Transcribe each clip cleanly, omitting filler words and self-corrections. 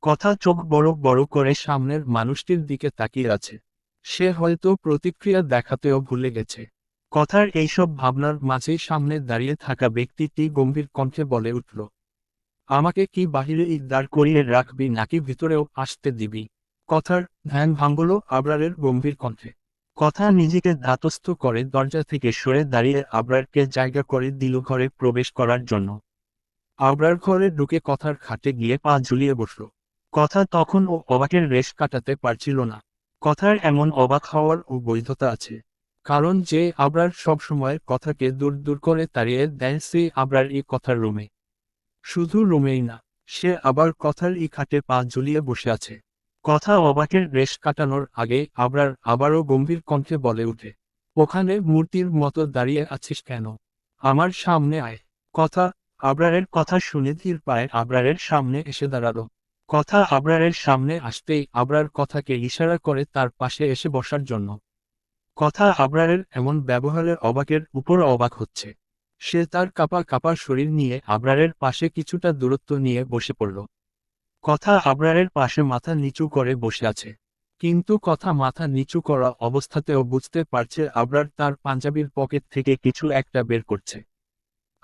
কথা চোখ বড় বড় করে সামনের মানুষটির দিকে তাকিয়ে আছে। সে হয়তো প্রতিক্রিয়া দেখাতেও ভুলে গেছে। কথার এইসব ভাবনার মাঝেই সামনে দাঁড়িয়ে থাকা ব্যক্তিটি গম্ভীর কণ্ঠে বলে উঠল, আমাকে কি বাহিরে দাঁড় করিয়ে রাখবি নাকি ভিতরেও আসতে দিবি? কথার ধ্যান ভাঙল আবরারের গম্ভীর কণ্ঠে। কথা নিজেকে ধাতস্থ করে দরজা থেকে সরে দাঁড়িয়ে আবরারকে জায়গা করে দিল ঘরে প্রবেশ করার জন্য। আবরার ঘরে ঢুকে কথার খাটে গিয়ে পা ঝুলিয়ে বসল। কথা তখন ও অবাকের রেশ কাটাতে পারছিল না। কথার এমন অবাক হওয়ার ও বৈধতা আছে, কারণ যে আবরার সবসময় কথাকে দূর দূর করে তাড়িয়ে দেয় সেই আবরার এই কথার রুমে। শুধু রুমেই না, সে আবার কথার ই খাটে পা ঝুলিয়ে বসে আছে। কথা অবাকের রেশ কাটানোর আগে আবরার আবারও গম্ভীর কণ্ঠে বলে উঠে, ওখানে মূর্তির মতো দাঁড়িয়ে আছিস কেন? আমার সামনে আয়। কথা আবরারের কথা শুনে ধীর পায়ে আবরারের সামনে এসে দাঁড়ালো। কথা আবরারের সামনে আসতেই আবরার কথাকে ইশারা করে তার পাশে এসে বসার জন্য। কথা আবরারের এমন ব্যবহারের অবাকের উপর অবাক হচ্ছে। সে তার কাঁপা কাঁপা শরীর নিয়ে আবরারের পাশে কিছুটা দূরত্ব নিয়ে বসে পড়ল। কথা আবরারের পাশে মাথা নিচু করে বসে আছে। কিন্তু কথা মাথা নিচু করা অবস্থাতেও বুঝতে পারছে আবরার তার পাঞ্জাবির পকেট থেকে কিছু একটা বের করছে।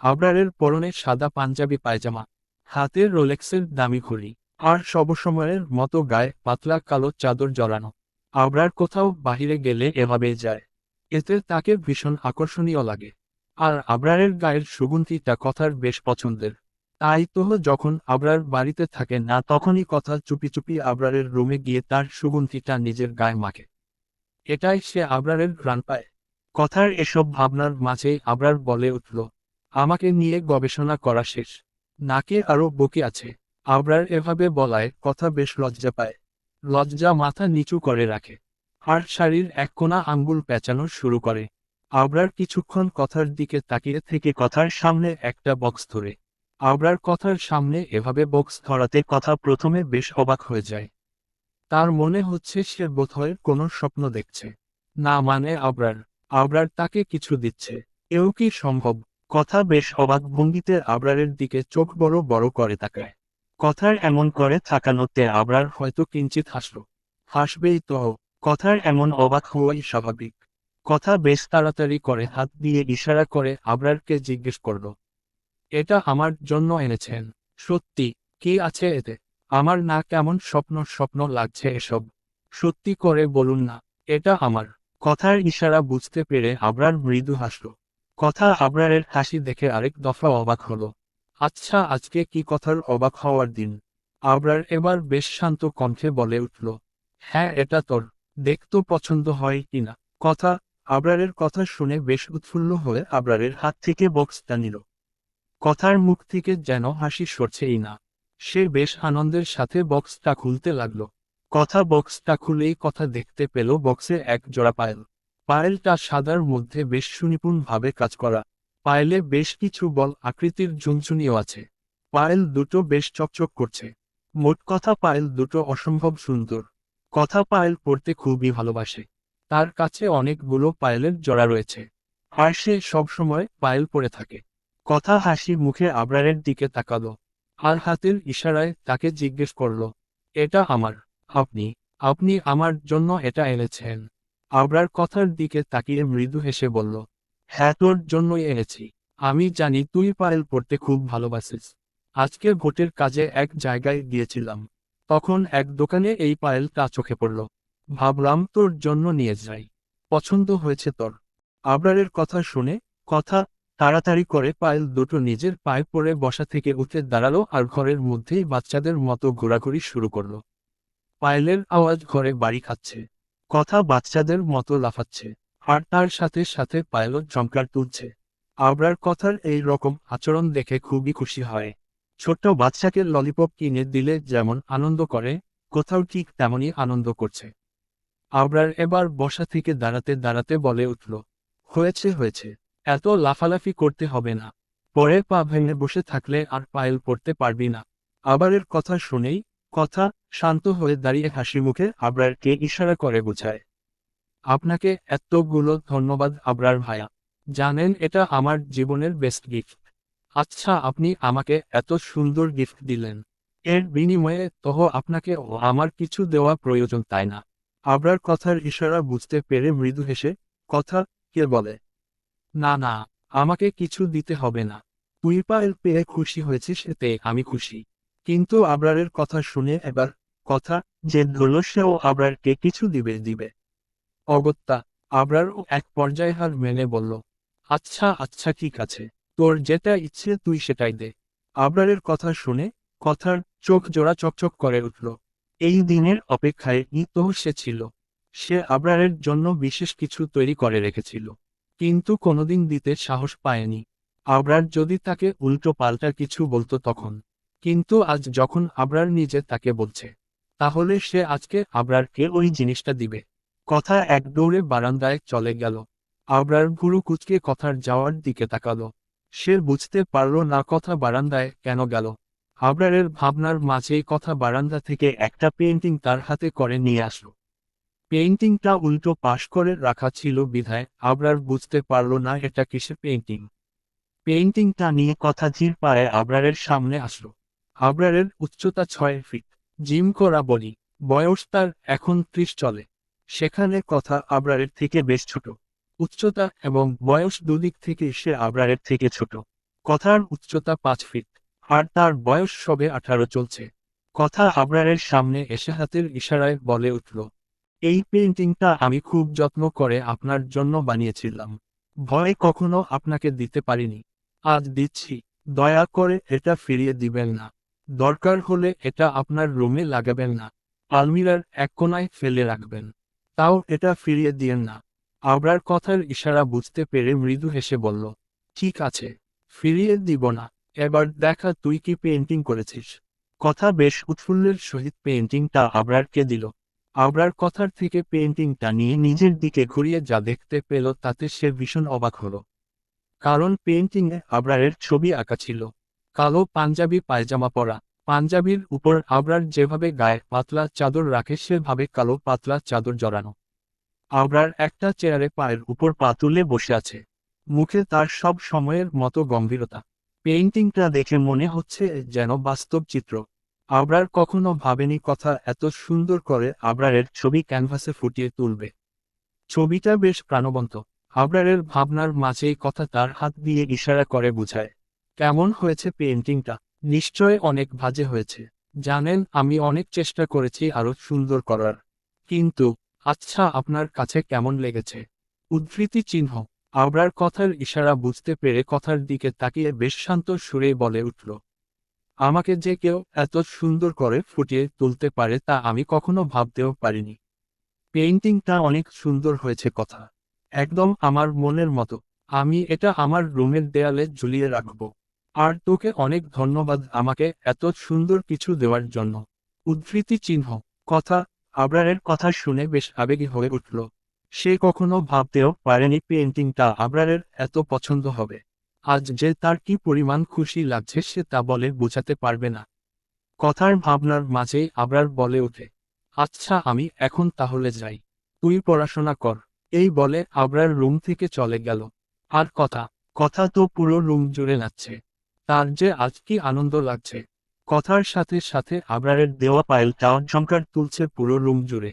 আবরারের পরনে সাদা পাঞ্জাবি পায়জামা, হাতে রোলেক্সের দামি ঘড়ি, আর সবসময়ের মতো গায়ে পাতলা কালো চাদর জড়ানো। আবরার কোথাও বাহিরে গেলে এভাবেই যায়। এতে তাকে ভীষণ আকর্ষণীয় লাগে। আর আবরারের গায়ের সুগন্ধিটা কথার বেশ পছন্দের। তাই তো যখন আবরার বাড়িতে থাকে না তখনই কথা চুপি চুপি আবরারের রুমে গিয়ে তার সুগন্ধিটা নিজের গায়ে মাখে। এটাই সে আবরারের ঘ্রাণ পায়। কথার এসব ভাবনার মাঝেই আবরার বলে উঠল, আমাকে নিয়ে গবেষণা করা শেষ নাকি আরো বাকি আছে? আবরার এভাবে বলায় কথা বেশ লজ্জা পায়। লজ্জা মাথা নিচু করে রাখে, আর শাড়ির এক কোণা আঙ্গুল পেঁচানো শুরু করে। আবরার কিছুক্ষণ কথার দিকে তাকিয়ে থেকে কথার সামনে একটা বক্স ধরে। আবরার কথার সামনে এভাবে বক্স ধরাতে কথা প্রথমে বেশ অবাক হয়ে যায়। তার মনে হচ্ছে সে বোধহয় কোনো স্বপ্ন দেখছে। না মানে আবরার আবরার তাকে কিছু দিচ্ছে। এও কি সম্ভব? কথা বেশ অবাক ভঙ্গিতে আবরারের দিকে চোখ বড় বড় করে তাকায়। কথার এমন করে তাকানোতে আবরার হয়তো কিঞ্চিত হাসল। হাসবেই তো। কথার এমন অবাক হওয়াই স্বাভাবিক। কথা বেশ তাড়াতাড়ি করে হাত দিয়ে ইশারা করে আবরারকে জিজ্ঞেস করল, এটা আমার জন্য এনেছেন? সত্যি? কি আছে এতে? আমার না কেমন স্বপ্ন স্বপ্ন লাগছে এসব। সত্যি করে বলুন না, এটা আমার। কথার ইশারা বুঝতে পেরে আবরার মৃদু হাসল। কথা আবরারের হাসি দেখে আরেক দফা অবাক হলো। আচ্ছা, আজকে কি কথার অবাক হওয়ার দিন? আবরার এবার বেশ শান্ত কণ্ঠে বলে উঠল, হ্যাঁ, এটা তোর। দেখতো পছন্দ হয় কিনা। কথা আবরারের কথা শুনে বেশ উৎফুল্ল হয়ে আবরারের হাত থেকে বক্সটা নিল। কথার মুখ থেকে যেন হাসি সরছেই না। সে বেশ আনন্দের সাথে বক্সটা খুলতে লাগলো। কথা বক্সটা খুলেই কথা দেখতে পেল বক্সে এক জোড়া পায়েল। পায়েলটা সাদার মধ্যে বেশ সুনিপুণভাবে কাজ করা। পায়েলে বেশ কিছু বল আকৃতির ঝুনঝুনিও আছে। পায়েল দুটো বেশ চকচক করছে। মোট কথা পায়েল দুটো অসম্ভব সুন্দর। কথা পায়েল পরতে খুবই ভালোবাসে। তার কাছে অনেকগুলো পায়েলের জোড়া রয়েছে, আর সে সবসময় পায়েল পরে থাকে। কথা হাসি মুখে আবরারের দিকে তাকালো, আর হাতের ইশারায় তাকে জিজ্ঞেস করল, এটা আমার? আপনি আপনি আমার জন্য এটা এনেছেন? আবরার কথার দিকে তাকিয়ে মৃদু হেসে বলল, হ্যাঁ, তোর জন্যই এনেছি। আমি জানি তুই পায়েল পরতে খুব ভালোবাসিস। আজকে ভোটের কাজে এক জায়গায় গিয়েছিলাম, তখন এক দোকানে এই পায়েলটা চোখে পড়ল। ভাবলাম তোর জন্য নিয়ে যাই। পছন্দ হয়েছে তোর? আবরারের কথা শুনে কথা তাড়াতাড়ি করে পায়েল দুটো নিজের পায়ে পড়ে বসা থেকে উঠে দাঁড়ালো আর ঘরের মধ্যেই বাচ্চাদের মতো ঘোরাঘুরি শুরু করলো। পায়েলের আওয়াজ ঘরে বাড়ি খাচ্ছে। কথা বাচ্চাদের মতো লাফাচ্ছে, আর তার সাথে সাথে পায়েলও ঝংকার তুলছে। আবরার কথার এই রকম আচরণ দেখে খুবই খুশি হয়। ছোট্ট বাচ্চাকে ললিপপ কিনে দিলে যেমন আনন্দ করে, কোথাও ঠিক তেমনই আনন্দ করছে। আবরার এবার বসা থেকে দাঁড়াতে দাঁড়াতে বলে উঠল, হয়েছে হয়েছে, এত লাফালাফি করতে হবে না। পরে পা ভেঙে বসে থাকলে আর পায়েল পড়তে পারবি না। আবরারের কথা শুনেই কথা শান্ত হয়ে দাঁড়িয়ে হাসি মুখে আবরারকে ইশারা করে বোঝায়, আপনাকে এতগুলো ধন্যবাদ আবরার ভাইয়া। জানেন এটা আমার জীবনের বেস্ট গিফট। আচ্ছা, আপনি আমাকে এত সুন্দর গিফট দিলেন, এর বিনিময়ে তহ আপনাকে ও আমার কিছু দেওয়া প্রয়োজন তাই না? আবরার কথার ইশারা বুঝতে পেরে মৃদু হেসে, কথা, কে বলে? না না, আমাকে কিছু দিতে হবে না। তুই পায়েল পেয়ে খুশি হয়েছিস এতে আমি খুশি। কিন্তু আবরারের কথা শুনে এবার, কথা, যে ধরল সেও আবরারকে কিছু দিবে। অগত্যা, আবরারও এক পর্যায়ে হার মেনে বলল, আচ্ছা আচ্ছা ঠিক আছে, তোর যেটা ইচ্ছে তুই সেটাই দে। আবরারের কথা শুনে, কথার চোখ জোড়া চকচক করে উঠল। এই দিনের অপেক্ষায় তো সে ছিল। সে আবরারের জন্য বিশেষ কিছু তৈরি করে রেখেছিল, কিন্তু কোনোদিন দিতে সাহস পায়নি। আবরার যদি তাকে উল্টো পাল্টা কিছু বলতো তখন। কিন্তু আজ যখন আবরার নিজে তাকে বলছে, তাহলে সে আজকে আবরারকে ওই জিনিসটা দিবে। কথা এক দৌড়ে বারান্দায় চলে গেল। আবরার ভুরু কুঁচকে কথার যাওয়ার দিকে তাকালো। সে বুঝতে পারল না কথা বারান্দায় কেন গেল। আবরারের ভাবনার মাঝেই কথা বারান্দা থেকে একটা পেইন্টিং তার হাতে করে নিয়ে আসলো। পেইন্টিংটা উল্টো পাশ করে রাখা ছিল বিধায় আবরার বুঝতে পারল না এটা কিসের পেইন্টিং। পেইন্টিংটা নিয়ে কথা ধীর পায়ে আবরারের সামনে আসলো। আবরারের উচ্চতা 6 ফিট, জিম করা বডি, বয়স তার এখন 30 চলে। সেখানে কথা আবরারের থেকে বেশ ছোট। উচ্চতা এবং বয়স দুদিক থেকে সে আবরারের থেকে ছোট। কথার উচ্চতা 5 ফিট, আর তার বয়স সবে 18 চলছে। কথা আবরারের সামনে এসে হাতের ইশারায় বলে উঠল, এই পেইন্টিংটা আমি খুব যত্ন করে আপনার জন্য বানিয়েছিলাম। ভয় কখনো আপনাকে দিতে পারিনি। আজ দিচ্ছি, দয়া করে এটা ফিরিয়ে দিবেন না। দরকার হলে এটা আপনার রুমে লাগাবেন না, আলমিরার এক কোণায় ফেলে রাখবেন। তাও এটা ফিরিয়ে দিয়েন না। আবরার কথার ইশারা বুঝতে পেরে মৃদু হেসে বলল, ঠিক আছে, ফিরিয়ে দিব না। এবার দেখা তুই কি পেইন্টিং করেছিস। কথা বেশ উৎফুল্লের সহিত পেইন্টিংটা আবরারকে দিল। আবরার কথার থেকে পেইন্টিংটা নিয়ে নিজের দিকে ঘুরিয়ে যা দেখতে পেল তাতে সে ভীষণ অবাক হলো। কারণ পেইন্টিংয়ে আবরারের ছবি আঁকা ছিল। কালো পাঞ্জাবি পায়জামা পরা, পাঞ্জাবির উপর আবরার যেভাবে গায়ে পাতলা চাদর রাখে সেভাবে কালো পাতলা চাদর জড়ানো। আবরার একটা চেয়ারে পায়ের উপর পা তুলে বসে আছে। মুখে তার সব সময়ের মতো গম্ভীরতা। পেইন্টিংটা দেখে মনে হচ্ছে যেন বাস্তব চিত্র। আবরার কখনো ভাবেনি কথা এত সুন্দর করে আবরারের ছবি ক্যানভাসে ফুটিয়ে তুলবে। ছবিটা বেশ প্রাণবন্ত। আবরারের ভাবনার মাঝেই কথা তার হাত দিয়ে ইশারা করে বুঝায়, কেমন হয়েছে পেইন্টিংটা। নিশ্চয় অনেক বাজে হয়েছে। জানেন আমি অনেক চেষ্টা করেছি আরো সুন্দর করার। কিন্তু, আচ্ছা আপনার কাছে কেমন লেগেছে? উদ্ধৃতি চিহ্ন। আবরার কথার ইশারা বুঝতে পেরে কথার দিকে তাকিয়ে বেশ শান্ত সুরেই বলে উঠল, আমাকে যে কেউ এত সুন্দর করে ফুটিয়ে তুলতে পারে তা আমি কখনো ভাবতেও পারিনি। পেইন্টিংটা অনেক সুন্দর হয়েছে কথা। একদম আমার মনের মতো। আমি এটা আমার রুমের দেয়ালে ঝুলিয়ে রাখব। আর তোকে অনেক ধন্যবাদ আমাকে এত সুন্দর কিছু দেওয়ার জন্য। উদ্ধৃতি চিহ্ন। কথা, আবরারের কথা শুনে বেশ আবেগী হয়ে উঠল। সে কখনো ভাবতেও পারেনি পেইন্টিংটা আবরারের এত পছন্দ হবে। আজ যে তার কি পরিমাণ খুশি লাগছে সে তা বলে বোঝাতে পারবে না। কথার ভাবনার মাঝেই আবরার বলে ওঠে, আচ্ছা আমি এখন তাহলে যাই। তুই পড়াশোনা কর। এই বলে আবরার রুম থেকে চলে গেল। আর কথা, কথা তো পুরো রুম জুড়ে নাচছে। তার যে আজ কি আনন্দ লাগছে। কথার সাথে সাথে আবরারের দেওয়া পায়েলটাও ঝংকার তুলছে পুরো রুম জুড়ে।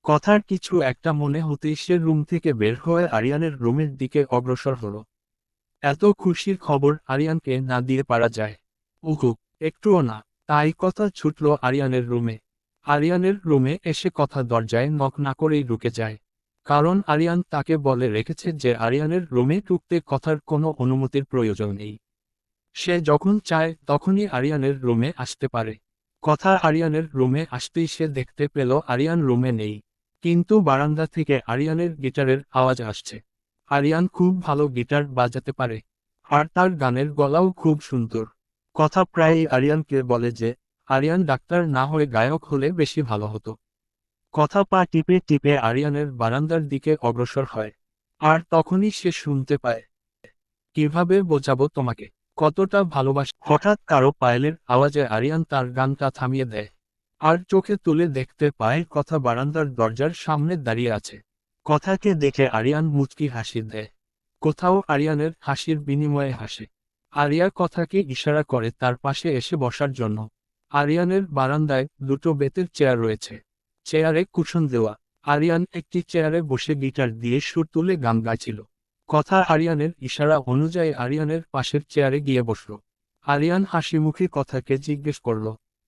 কথার কিছু একটা মনে হতেই সে রুম থেকে বের হয়ে আরিয়ানের রুমের দিকে অগ্রসর হলো। এত খুশির খবর আরিয়ানকে না দিয়ে পারা যায়। উহু, একটুও না। তাই কথা ছুটল আরিয়ানের রুমে। আরিয়ানের রুমে এসে কথা দরজায় নক না করেই ঢুকে যায়। কারণ আরিয়ান তাকে বলে রেখেছে যে আরিয়ানের রুমে ঢুকতে কথার কোনো অনুমতির প্রয়োজন নেই। সে যখন চায় তখনই আরিয়ানের রুমে আসতে পারে। কথা আরিয়ানের রুমে আসতেই সে দেখতে পেল আরিয়ান রুমে নেই। কিন্তু বারান্দা থেকে আরিয়ানের গিটারের আওয়াজ আসছে। আরিয়ান খুব ভালো গিটার বাজাতে পারে। আর তার গানের গলাও খুব সুন্দর। কথা প্রায়ই আরিয়ানকে বলে যে, আরিয়ান ডাক্তার না হয়ে গায়ক হলে বেশি ভালো হতো। কথা পা টিপে টিপে আরিয়ানের বারান্দার দিকে অগ্রসর হয়। আর তখনই সে শুনতে পায়, কিভাবে বোঝাবো তোমাকে, কতটা ভালোবাসি। হঠাৎ কারো পায়েলের আওয়াজে আরিয়ান তার গানটা থামিয়ে দেয়। আর চোখে তুলে দেখতে পায় কথা বারান্দার দরজার সামনে দাঁড়িয়ে আছে। কথাকে দেখে আরিয়ান মুচকি হাসি দেয়। কোথাও আরিয়ানের হাসির বিনিময়ে হাসে। আরিয়া কথাকে ইশারা করে তার পাশে এসে বসার জন্য। আরিয়ানের বারান্দায় দুটো বেতের চেয়ার রয়েছে। চেয়ারে কুশন দেওয়া। আরিয়ান একটি চেয়ারে বসে গিটার দিয়ে সুর তুলে গান গাইছিল। কথা আরিয়ানের ইশারা অনুযায়ী আরিয়ানের পাশের চেয়ারে গিয়ে বসল। আরিয়ান হাসিমুখে কথাকে জিজ্ঞেস করল,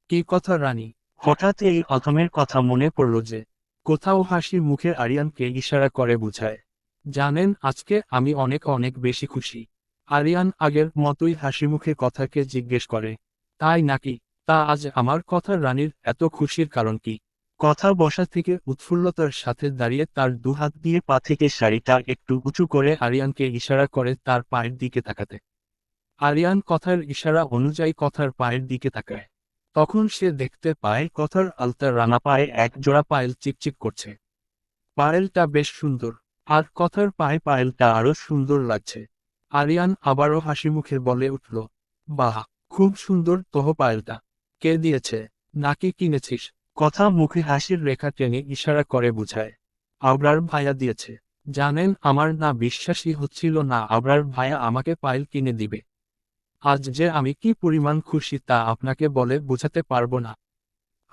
কি কথা রানী? হঠাৎ এই অথমের কথা মনে পড়ল যে। কোথাও হাসি মুখে আরিয়ানকে ইশারা করে বুঝায়, জানেন আজকে আমি অনেক অনেক বেশি খুশি। আরিয়ান আগের মতোই হাসিমুখে কথাকে জিজ্ঞেস করে, তাই নাকি? তা আজ আমার কথা রানীর এত খুশির কারণ কি? কথা বসা থেকে উৎফুল্লতার সাথে দাঁড়িয়ে তার দুহাত দিয়ে পা থেকে শাড়িটা একটু উঁচু করে আরিয়ানকে ইশারা করে তার পায়ের দিকে তাকাতে। আরিয়ান কথার ইশারা অনুযায়ী কথার পায়ের দিকে তাকায়। তখন সে দেখতে পায় কথার আলতা রানা পায়ে এক জোড়া পায়েল চিকচিক করছে। পায়েলটা বেশ সুন্দর, আর কথার পায়ে পায়েলটা আরো সুন্দর লাগছে। আরিয়ান আবারও হাসিমুখে বলে উঠল, বাহ, খুব সুন্দর তোহ পায়েলটা। কে দিয়েছে, নাকি কিনেছিস? কথা মুখে হাসির রেখা টেনে ইশারা করে বুঝায়, আবরার ভাইয়া দিয়েছে। জানেন আমার না বিশ্বাসই হচ্ছিল না আবরার ভাইয়া আমাকে পায়েল কিনে দিবে। আজ যে আমি কি পরিমাণ খুশি তা আপনাকে বলে বোঝাতে পারবো না।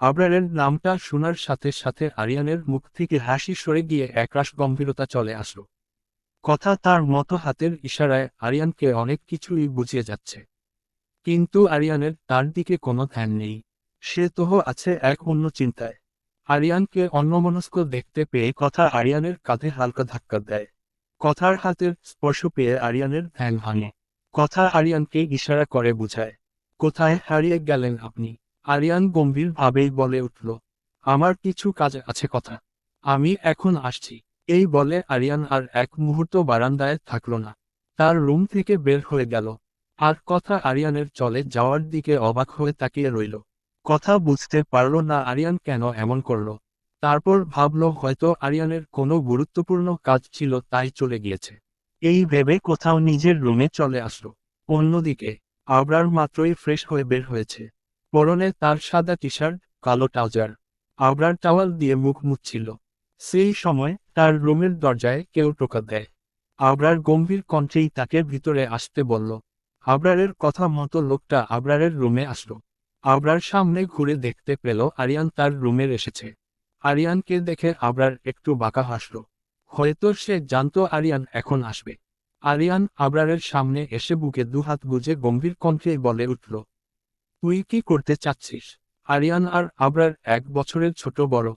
আবরারের নামটা শোনার সাথে সাথে আরিয়ানের মুখ থেকে হাসি সরে গিয়ে একরাশ গম্ভীরতা চলে আসলো। কথা তার মতো হাতের ইশারায় আরিয়ানকে অনেক কিছুই বুঝিয়ে যাচ্ছে। কিন্তু আরিয়ানের তার দিকে কোনো ধ্যান নেই। সে তোহ আছে এক অন্য চিন্তায়। আরিয়ানকে অন্যমনস্ক দেখতে পেয়ে কথা আরিয়ানের কাঁধে হালকা ধাক্কা দেয়। কথার হাতের স্পর্শ পেয়ে আরিয়ানের ধ্যান ভাঙে। কথা আরিয়ানকে ইশারা করে বুঝায়, কোথায় হারিয়ে গেলেন আপনি? আরিয়ান গম্ভীরভাবেই বলে উঠল, আমার কিছু কাজ আছে কথা, আমি এখন আসছি। এই বলে আরিয়ান আর এক মুহূর্ত বারান্দায় থাকল না। তার রুম থেকে বের হয়ে গেল। আর কথা আরিয়ানের চলে যাওয়ার দিকে অবাক হয়ে তাকিয়ে রইল। কথা বুঝতে পারল না আরিয়ান কেন এমন করল। তারপর ভাবল হয়তো আরিয়ানের কোনো গুরুত্বপূর্ণ কাজ ছিল তাই চলে গিয়েছে। এই ভেবে কোথাও নিজের রুমে চলে আসলো। অন্যদিকে আবরার মাত্রই ফ্রেশ হয়ে বের হয়েছে। পরনে তার সাদা টি শার্ট, কালো ট্রাউজার। আবরার টাওয়াল দিয়ে মুখ মুছছিল। সেই সময় তার রুমের দরজায় কেউ টোকা দেয়। আবরার গম্ভীর কণ্ঠেই তাকে ভিতরে আসতে বলল। আবরারের কথা মতো লোকটা আবরারের রুমে আসলো। আবরার সামনে ঘুরে দেখতে পেল আরিয়ান তার রুমে এসেছে। আরিয়ানকে দেখে আবরার একটু বাঁকা হাসল। হয়তো সে জানতো আরিয়ান এখন আসবে। আরিয়ান আবরারের সামনে এসে বুকে দুহাত গুজে গম্ভীর কণ্ঠে বলে উঠল, তুই কি করতে চাচ্ছিস? আরিয়ান আর আবরার 1 বছরের ছোট বড়,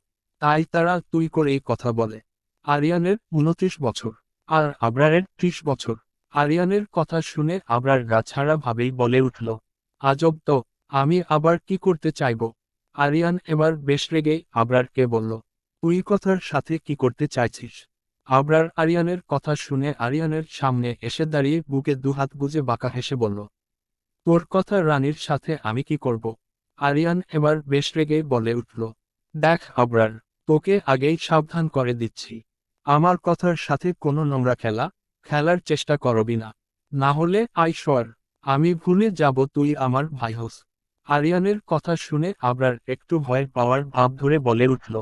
তাই তারা তুই করেই কথা বলে। আরিয়ানের 29 বছর, আর আবরারের 30 বছর। আরিয়ানের কথা শুনে আবরার গা ছাড়া ভাবেই বলে উঠল, আজব তো, আমি আবার কি করতে চাইব? আরিয়ান এবার বেশ রেগে আবরারকে বলল, তুই কথার সাথে কি করতে চাইছিস? আবরার আরিয়ানের কথা শুনে আরিয়ানের সামনে এসে দাঁড়িয়ে বুকে দুহাত গুজে বাঁকা হেসে বলল, তোর কথা রানীর সাথে আমি কি করব? আরিয়ান এবার বেশ রেগে বলে উঠল, দেখ আবরার, তোকে আগেই সাবধান করে দিচ্ছি। আমার কথার সাথে কোনো নোংরা খেলার চেষ্টা করবি না। না হলে আইসর, আমি ভুলে যাব তুই আমার ভাই হোস। আরিয়ানের কথা শুনে আবরার একটু ভয় পাওয়ার ভাব ধরে বলে উঠল,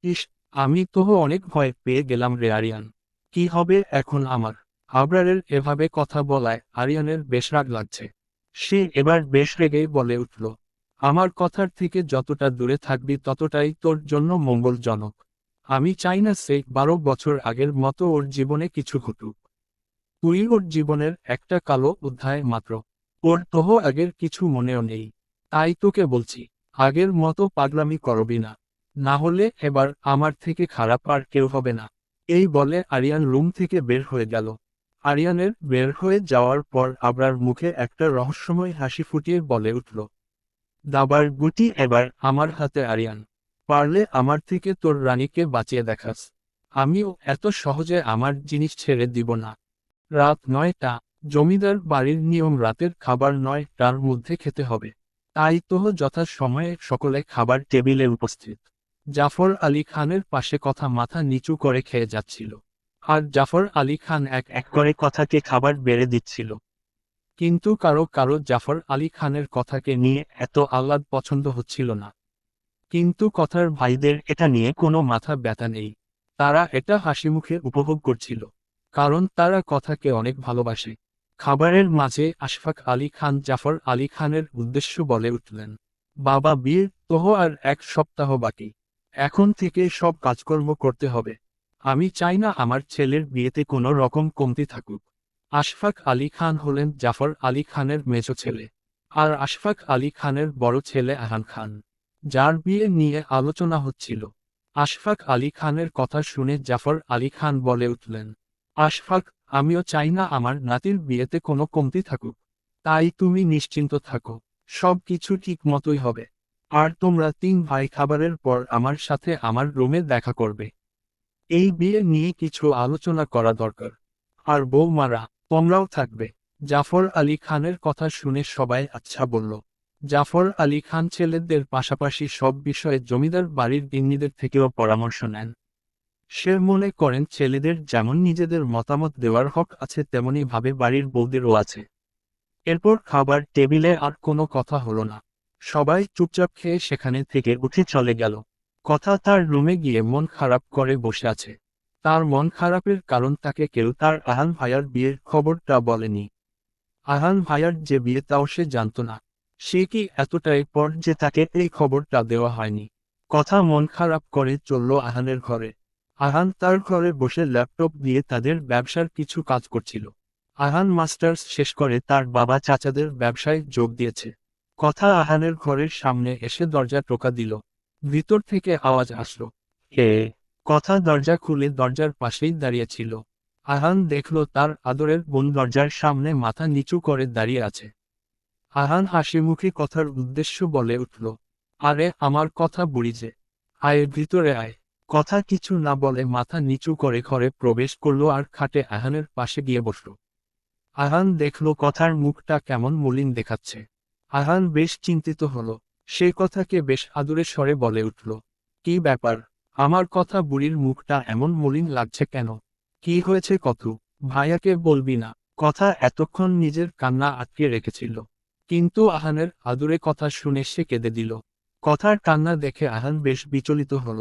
ইস, আমি তো অনেক ভয় পেয়ে গেলাম রে আরিয়ান। কি হবে এখন আমার? আবরারের এভাবে কথা বলায় আরিয়ানের বেশ রাগ লাগছে। সে এবার বেশ রেগেই বলে উঠল, আমার কথার থেকে যতটা দূরে থাকবি ততটাই তোর জন্য মঙ্গলজনক। আমি চাই না সে 12 বছর আগের মতো ওর জীবনে কিছু ঘটুক। তুই ওর জীবনের একটা কালো অধ্যায় মাত্র। ওর তোহ আগের কিছু মনেও নেই। তাই তোকে বলছি, আগের মতো পাগলামি করবি না। না হলে এবার আমার থেকে খারাপ আর কেউ হবে না। এই বলে আরিয়ান রুম থেকে বের হয়ে গেল। আরিয়ানের বের হয়ে যাওয়ার পর আবরার মুখে একটা রহস্যময় হাসি ফুটিয়ে বলে উঠল, দাবার গুটি এবার আমার হাতে আরিয়ান। পারলে আমার থেকে তোর রানীকে বাঁচিয়ে দেখাস। আমিও এত সহজে আমার জিনিস ছেড়ে দিব না। রাত 9টা, জমিদার বাড়ির নিয়ম রাতের খাবার 9টার মধ্যে খেতে হবে। তাই তো যথাসময়ে সকলে খাবার টেবিলে উপস্থিত। জাফর আলী খানের পাশে কথা মাথা নিচু করে খেয়ে যাচ্ছিল। আর জাফর আলী খান এক এক করে কথাকে খাবার বেড়ে দিচ্ছিল। কিন্তু কারো কারো জাফর আলী খানের কথাকে নিয়ে এত আহ্লাদ পছন্দ হচ্ছিল না। কিন্তু কথার ভাইদের এটা নিয়ে কোনো মাথা ব্যথা নেই। তারা এটা হাসিমুখে উপভোগ করছিল। কারণ তারা কথাকে অনেক ভালোবাসে। খাবারের মাঝে আশফাক আলী খান জাফর আলী খানের উদ্দেশ্য বলে উঠলেন, বাবা, বিয়ের তো আর 1 সপ্তাহ বাকি। এখন থেকে সব কাজকর্ম করতে হবে। আমি চাই না আমার ছেলের বিয়েতে কোনো রকম কমতি থাকুক। আশফাক আলী খান হলেন জাফর আলী খানের মেজ ছেলে। আর আশফাক আলী খানের বড় ছেলে আহান খান, যার বিয়ে নিয়ে আলোচনা হচ্ছিল। আশফাক আলী খানের কথা শুনে জাফর আলী খান বলে উঠলেন, আশফাক, আমিও চাই না আমার নাতির বিয়েতে কোনো কমতি থাকুক। তাই তুমি নিশ্চিন্ত থাকো, সব কিছু ঠিক মতোই হবে। আর তোমরা 3 ভাই খাবারের পর আমার সাথে আমার রুমে দেখা করবে। এই বিয়ে নিয়ে কিছু আলোচনা করা দরকার। আর বৌমারা, তোমরাও থাকবে। জাফর আলী খানের কথা শুনে সবাই আচ্ছা বলল। জাফর আলী খান ছেলেদের পাশাপাশি সব বিষয়ে জমিদার বাড়ির গিন্নিদের থেকেও পরামর্শ নেন। সে মনে করেন ছেলেদের যেমন নিজেদের মতামত দেওয়ার হক আছে, তেমনি ভাবে বাড়ির বউদেরও আছে। এরপর খাবার টেবিলে আর কোনো কথা হলো না। সবাই চুপচাপ খেয়ে সেখানে থেকে উঠে চলে গেল। কথা তার রুমে গিয়ে মন খারাপ করে বসে আছে। তার মন খারাপের কারণ তাকে কেউ তার আহান ভাইয়ার বিয়ের খবরটা বলেনি। আহান ভাইয়ার যে বিয়ে তাও সে জানত না। সে কি এতটাই পর যে তাকে এই খবরটা দেওয়া হয়নি। কথা মন খারাপ করে চলল আহানের ঘরে। আহান তার ঘরে বসে ল্যাপটপ দিয়ে তাদের ব্যবসার কিছু কাজ করছিল। আহান মাস্টার্স শেষ করে তার বাবা চাচাদের ব্যবসায় যোগ দিয়েছে। কথা আহানের ঘরের সামনে এসে দরজা টোকা দিল। ভিতর থেকে আওয়াজ আসলো, কে? কথা দরজা খুলে দরজার পাশেই দাঁড়িয়েছিল। আহান দেখল তার আদরের বোন দরজার সামনে মাথা নিচু করে দাঁড়িয়ে আছে। আহান হাসিমুখে কথার উদ্দেশ্য বলে উঠল, আরে আমার কথা বুড়ি যে, আয় ভিতরে আয়। কথা কিছু না বলে মাথা নিচু করে ঘরে প্রবেশ করল আর খাটে আহানের পাশে গিয়ে বসল। আহান দেখল কথার মুখটা কেমন মলিন দেখাচ্ছে। আহান বেশ চিন্তিত হল। সে কথাকে বেশ আদুরে স্বরে বলে উঠল, কি ব্যাপার? আমার কথা বুড়ির মুখটা এমন মলিন লাগছে কেন? কি হয়েছে কতু? ভাইয়াকে বলবি না? কথা এতক্ষণ নিজের কান্না আটকে রেখেছিল, কিন্তু আহানের আদুরে কথা শুনে সে কেঁদে দিল। কথার কান্না দেখে আহান বেশ বিচলিত হল।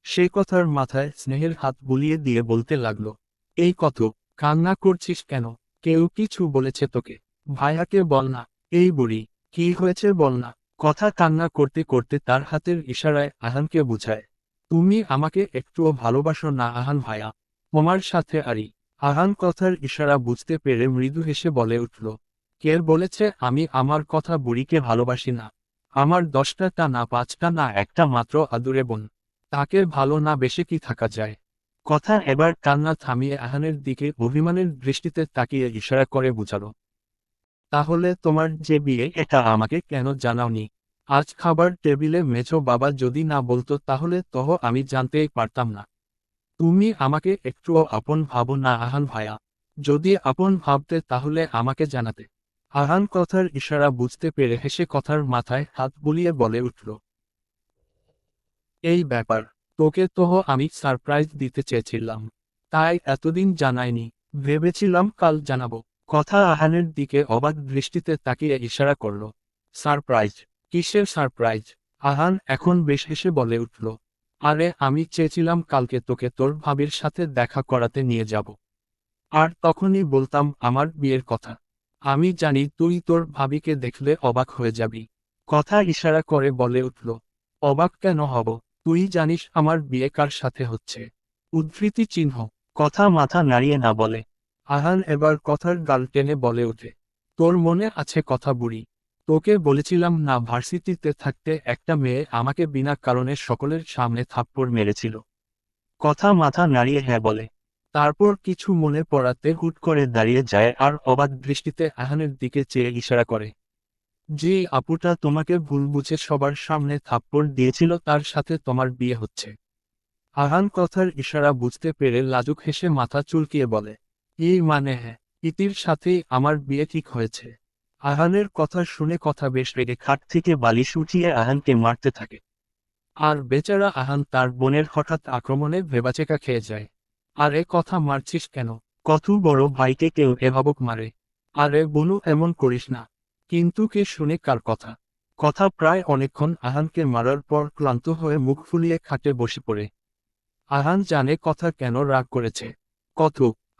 সে কথার মাথায় স্নেহের হাত বুলিয়ে দিয়ে বলতে লাগলো, এই কত, কান্না করছিস কেন? কেউ কিছু বলেছে তোকে? ভাইয়াকে বল না। এই বুড়ি, কি হয়েছে বল না? কথা কান্না করতে করতে তার হাতের ইশারায় আহানকে বুঝায়, তুমি আমাকে একটুও ভালোবাসো না আহান ভাইয়া? তোমার সাথে আরি? আহান কথার ইশারা বুঝতে পেরে মৃদু হেসে বলে উঠল, কে বলেছে আমি আমার কথা বুড়িকে ভালোবাসি না? আমার 10টা না 5টা না একটা মাত্র আদুরে বোন, তাকে ভালো না বেশি কি থাকা যায়? কথা এবার কান্না থামিয়ে আহানের দিকে অভিমানের দৃষ্টিতে তাকিয়ে ইশারা করে বুঝালো, তাহলে তোমার যে বিয়ে এটা আমাকে কেন জানাওনি? আজ খাবার টেবিলে মেছো বাবা যদি না বলতো তাহলে তো আমি জানতেই পারতাম না। তুমি আমাকে একটুও আপন ভাবো না আহান ভাইয়া? যদি আপন ভাবতে তাহলে আমাকে জানাতে। আহান কথার ইশারা বুঝতে পেরে হেসে কথার মাথায় হাত বুলিয়ে বলে উঠল, এই ব্যাপার, তোকে তো আমি সারপ্রাইজ দিতে চেয়েছিলাম, তাই এতদিন জানাইনি। ভেবেছিলাম কাল জানাবো। কথা আহানের দিকে অবাক দৃষ্টিতে তাকিয়ে ইশারা করল, সারপ্রাইজ? কিসের সারপ্রাইজ? আহান এখন বেশ হেসে বলে উঠল, আরে আমি চেয়েছিলাম কালকে তোকে তোর ভাবির সাথে দেখা করাতে নিয়ে যাব। আর তখনই বলতাম আমার বিয়ের কথা। আমি জানি তুই তোর ভাবিকে দেখলে অবাক হয়ে যাবি। কথা ইশারা করে বলে উঠল, অবাক কেন হব? তুই জানিস আমার বিয়ে কার সাথে হচ্ছে? উদ্ধৃতি চিহ্ন। কথা মাথা নাড়িয়ে না বলে। আহান এবার কথার গাল টেনে বলে ওঠে, তোর মনে আছে কথা বুড়ি? তোকে বলেছিলাম না ভার্সিটিতে থাকতে একটা মেয়ে আমাকে বিনা কারণে সকলের সামনে থাপ্পড় মেরেছিল? কথা মাথা নাড়িয়ে হ্যাঁ বলে। তারপর কিছু মনে পড়াতে হুট করে দাঁড়িয়ে যায় আর অবাক দৃষ্টিতে আহানের দিকে চেয়ে ইশারা করে, যে আপুটা তোমাকে ভুল বুঝে সবার সামনে থাপ্পড় দিয়েছিল তার সাথে তোমার বিয়ে হচ্ছে। আহান কথার ইশারা বুঝতে পেরে লাজুক হেসে মাথা চুলকিয়ে বলে, এই মানে হ্যাঁ, ইতির সাথেই আমার বিয়ে ঠিক হয়েছে। আহানের কথা শুনে কথা বেশ রেগে খাট থেকে বালিশ উঠিয়ে আহানকে মারতে থাকে। আর বেচারা আহান তার বোনের হঠাৎ আক্রমণে ভেবাচেকা খেয়ে যায়। আরে কথা মারছিস কেন? কত বড় ভাইকে কেউ এভাবক মারে? আরে বনু এমন করিস না। কিন্তু কে শুনে কার কথা? কথা প্রায় অনেকক্ষণ আহানকে মারার পর ক্লান্ত হয়ে মুখ ফুলিয়ে খাটে বসে পড়ে। আহান জানে কথা কেন রাগ করেছে। কত,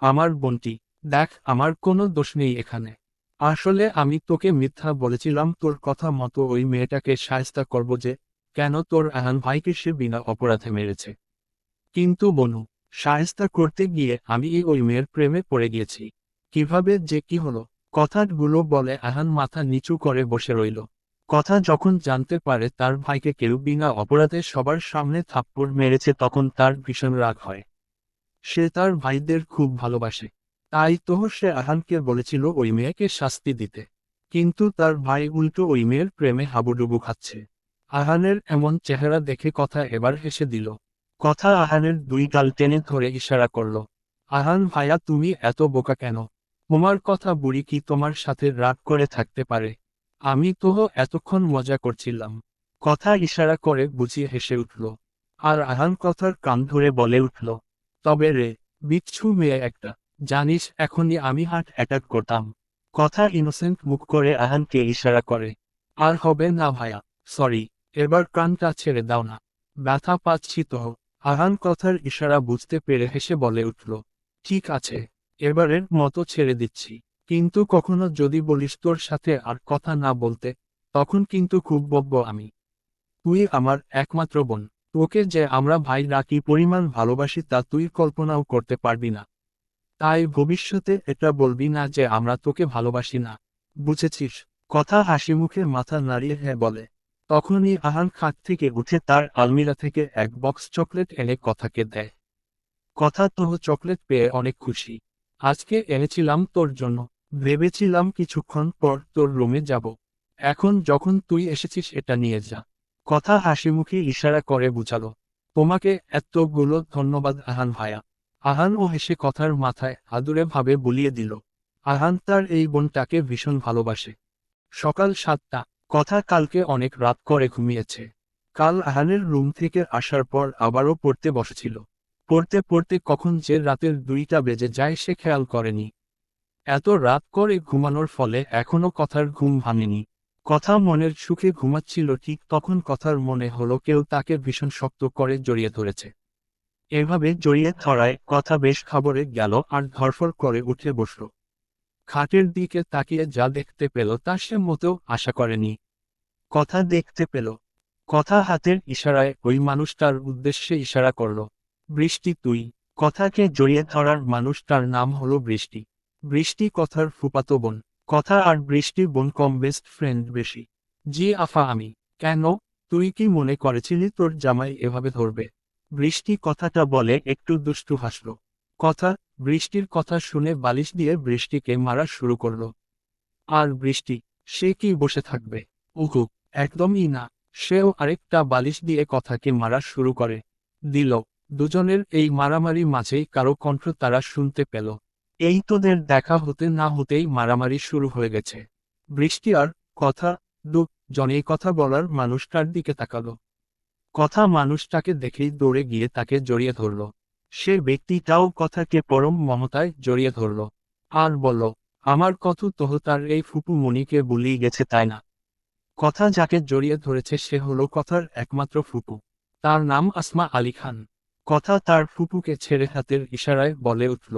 আমার বোনটি, দেখ আমার কোনো দোষ নেই এখানে। আসলে আমি তোকে মিথ্যা বলেছিলাম তোর কথা মতো ওই মেয়েটাকে শায়েস্তা করব যে কেন তোর আহান ভাইকে সে বিনা অপরাধে মেরেছে। কিন্তু বনু, শায়েস্তা করতে গিয়ে আমি ওই মেয়ের প্রেমে পড়ে গিয়েছি। কিভাবে যে কি হলো? কথাগুলো বলে আহান মাথা নিচু করে বসে রইল। কথা যখন জানতে পারে তার ভাইকে কেউ বিনা অপরাধে সবার সামনে থাপ্পড় মেরেছে তখন তার ভীষণ রাগ হয়। সে তার ভাইদের খুব ভালোবাসে। তাই তো সে আহানকে বলেছিল ওই মেয়েকে শাস্তি দিতে। কিন্তু তার ভাই উল্টো ওই মেয়ের প্রেমে হাবুডুবু খাচ্ছে। আহানের এমন চেহারা দেখে কথা এবার হেসে দিল। কথা আহানের দুই গাল টেনে ধরে ইশারা করল। আহান ভাইয়া তুমি এত বোকা কেন? তোমার কথা বুড়ি কি তোমার সাথে রাগ করে থাকতে পারে? আমি তো এতক্ষণ মজা করছিলাম। কথা ইশারা করে বুঝিয়ে হেসে উঠল। আর আহান কথার কান ধরে বলে উঠল, তবে রে, বিচ্ছু মেয়ে একটা, জানিস এখনই আমি হার্ট অ্যাটাক করতাম। কথা ইনোসেন্ট মুখ করে আহানকে ইশারা করে। আর হবে না ভাইয়া, সরি, এবার কানটা ছেড়ে দাও না, ব্যথা পাচ্ছি তো। আহান কথার ইশারা বুঝতে পেরে হেসে বলে উঠল, ঠিক আছে, এবারের মতো ছেড়ে দিচ্ছি। কিন্তু কখনো যদি বলিস তোর সাথে আর কথা না বলতে, তখন কিন্তু খুব বকবো আমি। তুই আমার একমাত্র বোন। তোকে যে আমরা ভাইরা কি পরিমাণ ভালোবাসি তা তুই কল্পনাও করতে পারবি না। তাই ভবিষ্যতে এটা বলবি না যে আমরা তোকে ভালোবাসি না। বুঝেছিস? কথা হাসি মুখে মাথা নাড়িয়ে হ্যাঁ বলে। তখনই আহান খাট থেকে উঠে তার আলমিরা থেকে এক বক্স চকলেট এনে কথাকে দেয়। কথা তো চকলেট পেয়ে অনেক খুশি। আজকে এনেছিলাম তোর জন্য। ভেবেছিলাম কিছুক্ষণ পর তোর রুমে যাব। এখন যখন তুই এসেছিস এটা নিয়ে যা। কথা হাসিমুখে ইশারা করে বুঝালো। তোমাকে এতগুলো ধন্যবাদ আহান ভাইয়া। আহান ও হেসে কথার মাথায় আদুরে ভাবে বুলিয়ে দিল। আহান তার এই বোনটাকে ভীষণ ভালোবাসে। সকাল 7টা। কথা কালকে অনেক রাত করে ঘুমিয়েছে। কাল আহানের রুম থেকে আসার পর আবারও পড়তে বসেছিল। পড়তে পড়তে কখন যে রাতের 2টা বেজে যায় সে খেয়াল করেনি। এত রাত করে ঘুমানোর ফলে এখনো কথার ঘুম ভাঙেনি। কথা মনের সুখে ঘুমাচ্ছিল ঠিক তখন কথার মনে হলো কেউ তাকে ভীষণ শক্ত করে জড়িয়ে ধরেছে। এভাবে জড়িয়ে ধরায় কথা বেশ খবরে গেল আর ধরফর করে উঠে বসল। খাটের দিকে তাকিয়ে যা দেখতে পেল তা সে মোটেও আশা করেনি। কথা দেখতে পেল। কথা হাতের ইশারায় ওই মানুষটার উদ্দেশ্যে ইশারা করল। বৃষ্টি তুই। কথাকে জড়িয়ে ধরার মানুষটার নাম হলো বৃষ্টি। বৃষ্টি কথার ফুফাতো বোন। কথা আর বৃষ্টি বোন কম বেস্ট ফ্রেন্ড বেশি। জি আফা আমি। কেন? তুই কি মনে করেছিলি তোর জামাই এভাবে ধরবে? বৃষ্টি কথাটা বলে একটু দুষ্টু হাসল। কথা, বৃষ্টির কথা শুনে বালিশ দিয়ে বৃষ্টিকে মারা শুরু করল। আর বৃষ্টি, সে কি বসে থাকবে? উহু, একদমই না। সেও আরেকটা বালিশ দিয়ে কথাকে মারা শুরু করে দিল। দুজনের এই মারামারি মাঝেই কারো কণ্ঠ তারা শুনতে পেল। এই তোদের দেখা হতে না হতেই মারামারি শুরু হয়ে গেছে। বৃষ্টি আর কথা, জনেই কথা বলার মানুষটার দিকে তাকালো। কথা মানুষটাকে দেখেই দৌড়ে গিয়ে তাকে জড়িয়ে ধরল। সে ব্যক্তিটাও কথাকে পরম মমতায় জড়িয়ে ধরল। আর বলল, আমার কত তোহ তার এই ফুপু মনিকে ভুলিয়ে গেছে তাই না? কথা যাকে জড়িয়ে ধরেছে সে হলো কথার একমাত্র ফুপু। তার নাম আসমা আলী খান। কথা তার ফুপুকে ছেড়ে হাতের ইশারায় বলে উঠল,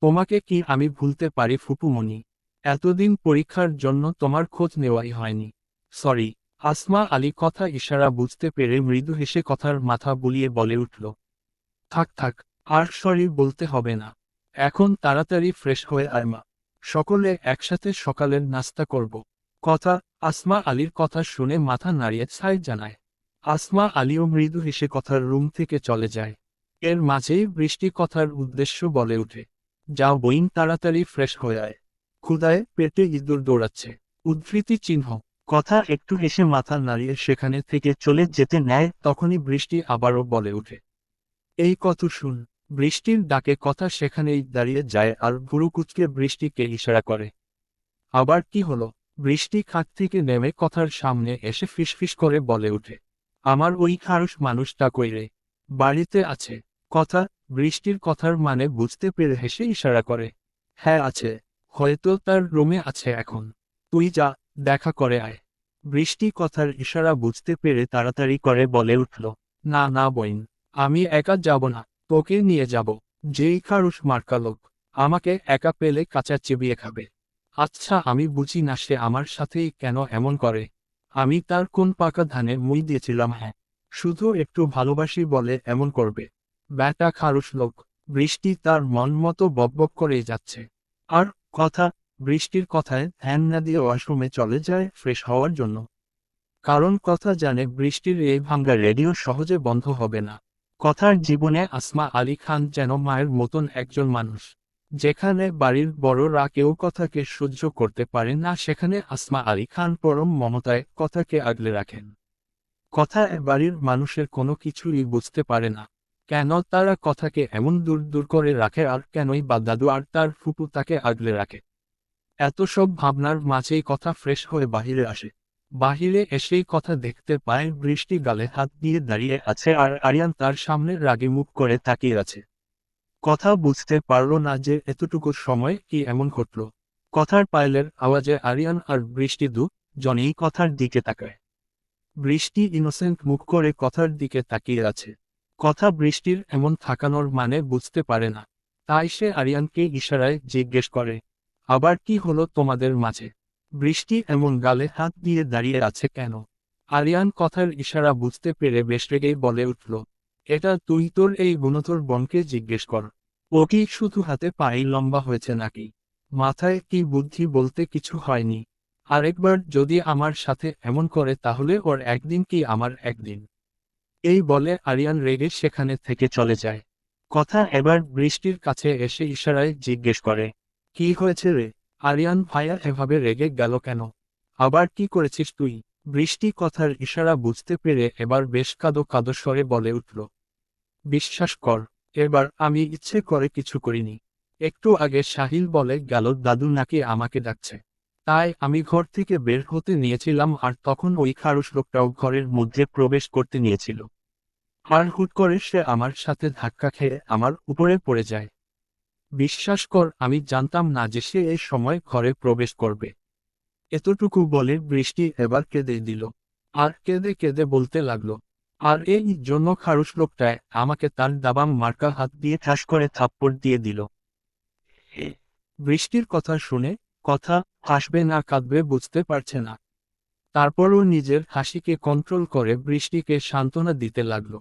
তোমাকে কি আমি ভুলতে পারি ফুপুমণি? এতদিন পরীক্ষার জন্য তোমার খোঁজ নেওয়াই হয়নি। সরি। আসমা আলী কথা ইশারা বুঝতে পেরে মৃদু হেসে কথার মাথা বুলিয়ে বলে উঠল, থাক থাক, আর সরি বলতে হবে না। এখন তাড়াতাড়ি ফ্রেশ হয়ে আয় মা। সকলে একসাথে সকালের নাস্তা করব। কথা, আসমা আলীর কথা শুনে মাথা নাড়িয়ে ছাই জানায়। আসমা আলীও মৃদু হেসে কথার রুম থেকে চলে যায়। এর মাঝেই বৃষ্টি কথার উদ্দেশ্য বলে উঠে, যাও বইন তাড়াতাড়ি ফ্রেশ হয়ে আয়। ক্ষুধায় পেটে ইঁদুর দৌড়াচ্ছে। উদ্ধৃতি চিহ্ন। কথা একটু হেসে মাথা নাড়িয়ে সেখানে থেকে চলে যেতে নেয় তখনই বৃষ্টি আবারও বলে উঠে, এই কত শুন। বৃষ্টির ডাকে কথা সেখানেই দাঁড়িয়ে যায় আর ভুরু কুঁচকে বৃষ্টিকে ইশারা করে। আবার কি হলো? বৃষ্টি খাট থেকে নেমে কথার সামনে এসে ফিসফিস করে বলে উঠে, আমার ওই খারুস মানুষটা কই রে? বাড়িতে আছে। কথা, বৃষ্টির কথার মানে বুঝতে পেরে হেসে ইশারা করে, হ্যাঁ আছে। হয়তো তার রুমে আছে এখন। তুই যা, দেখা করে আয়। বৃষ্টি কথার ইশারা বুঝতে পেরে তাড়াতাড়ি করে বলে উঠল, না না বইন, আমি একা যাব না, তোকে নিয়ে যাব। যেই খারুস মার্কা লোক, আমাকে একা পেলে কাঁচা চিবিয়ে খাবে। আচ্ছা আমি বুঝি না সে আমার সাথেই কেন এমন করে। আমি তার কোন পাকা ধানে মই দিয়েছিলাম? হ্যাঁ, শুধু একটু ভালোবাসি বলে এমন করবে? ব্যাটা খারুস লোক। বৃষ্টি তার মন মতো বকবক করেই যাচ্ছে। আর কথা, বৃষ্টির কথায় ধ্যান না দিয়ে ওয়াশরুমে চলে যায় ফ্রেশ হওয়ার জন্য। কারণ কথা জানে বৃষ্টির এই ভাঙ্গা রেডিও সহজে বন্ধ হবে না। কথার জীবনে আসমা আলী খান যেন মায়ের মতন একজন মানুষ। যেখানে বাড়ির বড়রা কেউ কথাকে সহ্য করতে পারে না, সেখানে আসমা আলী খান পরম মমতায় কথাকে আগলে রাখেন। কথা বাড়ির মানুষের কোনো কিছুই বুঝতে পারে না। কেন তারা কথাকে এমন দূর দূর করে রাখে, আর কেনই বা দাদু আর তার ফুপু তাকে আগলে রাখে। এত সব ভাবনার মাঝেই কথা ফ্রেশ হয়ে বাহিরে আসে। বাহিরে এসেই কথা দেখতে পায় বৃষ্টি গালে হাত দিয়ে দাঁড়িয়ে আছে আর আরিয়ান তার সামনে রাগে মুখ করে তাকিয়ে আছে। কথা বুঝতে পারল না যে এতটুকু সময় কি এমন ঘটল। কথার পায়েলের আওয়াজে আরিয়ান আর বৃষ্টি জনেই কথার দিকে তাকায়। বৃষ্টি ইনোসেন্ট মুখ করে কথার দিকে তাকিয়ে আছে। কথা বৃষ্টির এমন থাকানোর মানে বুঝতে পারে না। তাই সে আরিয়ানকে ইশারায় জিজ্ঞেস করে, আবার কি হলো তোমাদের মাঝে? বৃষ্টি এমন গালে হাত দিয়ে দাঁড়িয়ে আছে কেন? আরিয়ান কথার ইশারা বুঝতে পেরে বেশ রেগেই বলে উঠল, এটা তুই তোর এই গুণধর বোনকে জিজ্ঞেস কর। ও কি শুধু হাতে পায়ে লম্বা হয়েছে নাকি? মাথায় কি বুদ্ধি বলতে কিছু হয়নি? আরেকবার যদি আমার সাথে এমন করে তাহলে ওর একদিন কি আমার একদিন। এই বলে আরিয়ান রেগে সেখানে থেকে চলে যায়। কথা এবার বৃষ্টির কাছে এসে ইশারায় জিজ্ঞেস করে, কি হয়েছে রে? আরিয়ান ভাইয়া এভাবে রেগে গেল কেন? আবার কি করেছিস তুই? বৃষ্টি কথার ইশারা বুঝতে পেরে এবার বেশ কাঁদো কাঁদো স্বরে বলে উঠল, বিশ্বাস কর, এবার আমি ইচ্ছে করে কিছু করিনি। একটু আগে সাহিল বলে গেল দাদু নাকি আমাকে ডাকছে। তাই আমি ঘর থেকে বের হতে নিয়েছিলাম, আর তখন ওই খারুস লোকটাও ঘরের মধ্যে প্রবেশ করতে নিয়েছিল। আর হুট করে সে আমার সাথে ধাক্কা খেয়ে আমার উপরে পড়ে যায়। বিশ্বাস কর, আমি জানতাম না যে সে এই সময় ঘরে প্রবেশ করবে। এতটুকু বলে বৃষ্টি এবার কেঁদে দিল। আর কেঁদে কেঁদে বলতে লাগলো, আর এই জন্য খারুস লোকটায় আমাকে তার দাবাং মার্কা হাত দিয়ে ঠাস করে থাপ্পড় দিয়ে দিল। বৃষ্টির কথা শুনে কথা হাসবে না কাঁদবে বুঝতে পারছে না। তারপরও নিজের হাসিকে কন্ট্রোল করে বৃষ্টিকে সান্ত্বনা দিতে লাগলো।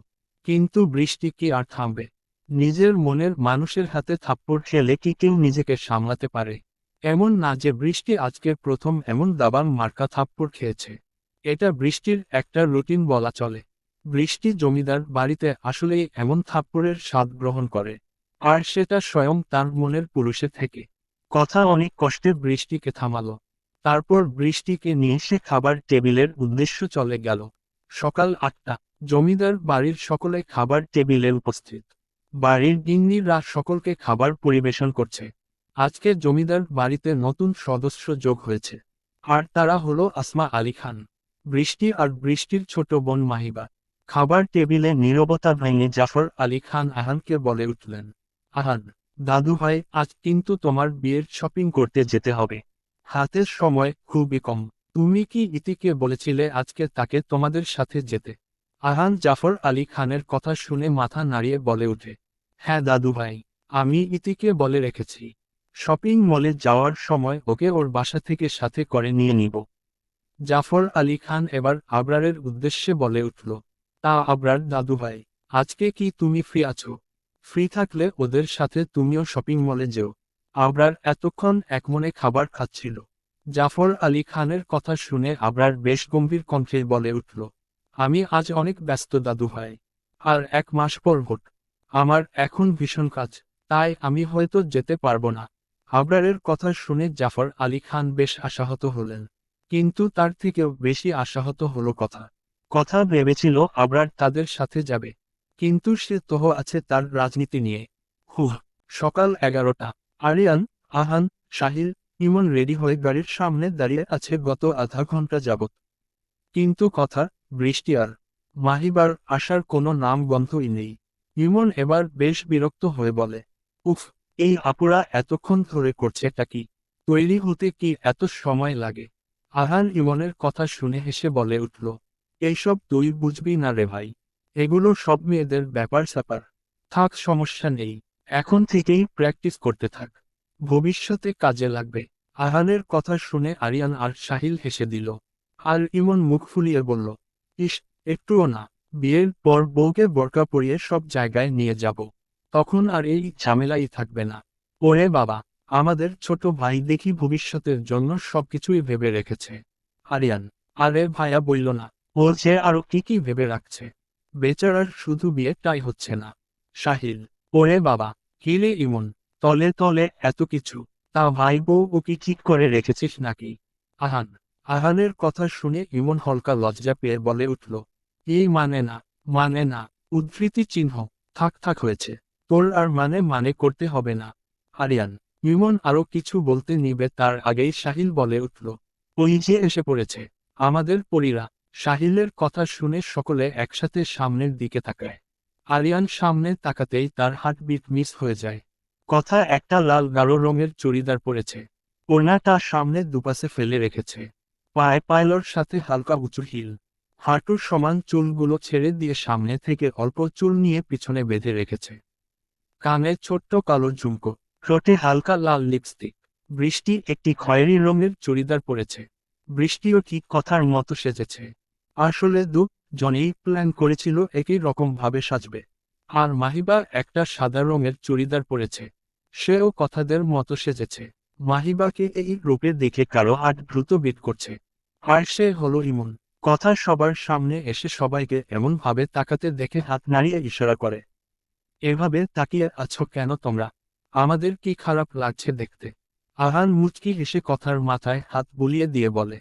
কিন্তু বৃষ্টি কি আর থামবে? নিজের মনের মানুষের হাতে থাপ্পড় খেলে কি কেউ নিজেকে সামলাতে পারে? এমন না যে বৃষ্টি আজকের প্রথম এমন দাবাং মার্কা থাপ্পড় খেয়েছে। এটা বৃষ্টির একটা রুটিন বলা চলে। বৃষ্টি জমিদার বাড়িতে আসলেই এমন থাপ্পড়ের স্বাদ গ্রহণ করে। আর সেটা স্বয়ং তার মনের পুরুষে থেকে। কথা অনেক কষ্টে বৃষ্টিকে থামালো। তারপর বৃষ্টিকে নিয়ে সে খাবার টেবিলের উদ্দেশ্য চলে গেল। সকাল 8টা। জমিদার বাড়ির সকলে খাবার টেবিলে উপস্থিত। বাড়ির গিন্নিরা সকলকে খাবার পরিবেশন করছে। আজকে জমিদার বাড়িতে নতুন সদস্য যোগ হয়েছে। আর তারা হলো আসমা আলী খান, বৃষ্টি আর বৃষ্টির ছোট বোন মাহিবা। খাবার টেবিলে নীরবতা ভেঙে জাফর আলী খান আহানকে বলে উঠলেন, আহান, দাদু ভাই, আজ কিন্তু তোমার বিয়ের শপিং করতে যেতে হবে। হাতের সময় খুবই কম। তুমি কি ইতিকে বলেছিলে আজকে তাকে তোমাদের সাথে যেতে? আহান জাফর আলী খানের কথা শুনে মাথা নাড়িয়ে বলে ওঠে, হ্যাঁ দাদু ভাই, আমি ইতিকে বলে রেখেছি। শপিং মলে যাওয়ার সময় ওকে ওর বাসা থেকে সাথে করে নিয়ে নিব। জাফর আলী খান এবার আবরারের উদ্দেশ্যে বলে উঠল, তা আবরার দাদু ভাই, আজকে কি তুমি ফ্রি আছো? ফ্রি থাকলে ওদের সাথে তুমিও শপিং মলে যেও। আবরার এতক্ষণ একমনে খাবার খাচ্ছিল। জাফর আলী খানের কথা শুনে আবরার বেশ গম্ভীর কণ্ঠে বলে উঠল, আমি আজ অনেক ব্যস্ত দাদু ভাই। আর 1 মাস পর ভোট। আমার এখন ভীষণ কাজ। তাই আমি হয়তো যেতে পারবো না। আবরারের কথা শুনে জাফর আলী খান বেশ আশাহত হলেন। কিন্তু তার থেকেও বেশি আশাহত হলো কথা। কথা ভেবেছিল আবরার তাদের সাথে যাবে। কিন্তু সে তহ আছে তার রাজনীতি নিয়ে। হুহ। সকাল 11টা। আরিয়ান, আহান, সাহিল, ইমন রেডি হয়ে গাড়ির সামনে দাঁড়িয়ে আছে গত আধা ঘন্টা যাবত। কিন্তু কথা, বৃষ্টি আর মাহিবার আসার কোনো নাম গন্ধই নেই। ইমন এবার বেশ বিরক্ত হয়ে বলে, উফ, এই আপুরা এতক্ষণ ধরে করছেটা কি? তৈরি হতে কি এত সময় লাগে? আহান ইমনের কথা শুনে হেসে বলে উঠল, এইসব তুই বুঝবি না রে ভাই। এগুলো সব মেয়েদের ব্যাপার স্যাপার। থাক, সমস্যা নেই। এখন থেকেই প্র্যাকটিস করতে থাক। ভবিষ্যতে কাজে লাগবে। আহানের কথা শুনে আরিয়ান আর সাহিল হেসে দিল। আর ইমন মুখ ফুলিয়ে বলল, ইস, একটুও না, বিয়ের পর বউকে বোরকা পরিয়ে সব জায়গায় নিয়ে যাব, তখন আর এই ঝামেলাই থাকবে না। ওরে বাবা, আমাদের ছোট ভাই দেখি ভবিষ্যতের জন্য সবকিছুই ভেবে রেখেছে। আরিয়ান, আরে ভাইয়া বইল না, ও যে আরো কি কি ভেবে রাখছে। বেচারার শুধু বিয়েটাই হচ্ছে না। সাহিল, ওরে বাবা, কি রে ইমন, তলে তলে এত কিছু, তা ভাই বউ ও কি ঠিক করে রেখেছিস নাকি? আহান, আহানের কথা শুনে ইমন হালকা লজ্জা পেয়ে বলে উঠল, এই মানে না, মানে না, উদ্ধৃতি চিহ্ন, থাক থাক হয়েছে, তোর আর মানে করতে হবে না। আরিয়ান, ইমন আরো কিছু বলতে নিবে তার আগেই সাহিল বলে উঠল, ওই যে এসে পড়েছে আমাদের পরীরা। সাহিলের কথা শুনে সকলে একসাথে সামনের দিকে তাকায়। আরিয়ান সামনে তাকাতেই তার হার্টবিট মিস হয়ে যায়। কথা একটা লাল গাঢ় রঙের চুড়িদার পরেছে, ওড়নাটা সামনে দুপাশে ফেলে রেখেছে, পায়ে পাইলর সাথে হালকা উঁচু হিল, হাঁটুর সমান চুলগুলো ছেড়ে দিয়ে সামনে থেকে অল্প চুল নিয়ে পিছনে বেঁধে রেখেছে। কানে ছোট্ট কালো ঝুমকো, ঠোঁটে হালকা লাল লিপস্টিক। বৃষ্টি একটি খয়েরি রঙের চুড়িদার পরেছে। বৃষ্টিও ঠিক কথার মতো সেজেছে। আসলে জনেই প্ল্যান করেছিল একই রকম ভাবে সাজবে। আর মাহিবা একটা সাদা রঙের চুড়িদার পরেছে, সেও কথাদের মতো সেজেছে। মাহিবাকে এই রূপে দেখে কারো হার্ট দ্রুত বিট করছে। আর সে হলো ইমন। কথা সবার সামনে এসে সবাইকে এমন ভাবে তাকাতে দেখে হাত নাড়িয়ে ইশারা করে, এভাবে তাকিয়ে আছো কেন তোমরা? আমাদের কি খারাপ লাগছে দেখতে? আহান মুচকি হেসে কথার মাথায় হাত বুলিয়ে দিয়ে বলে,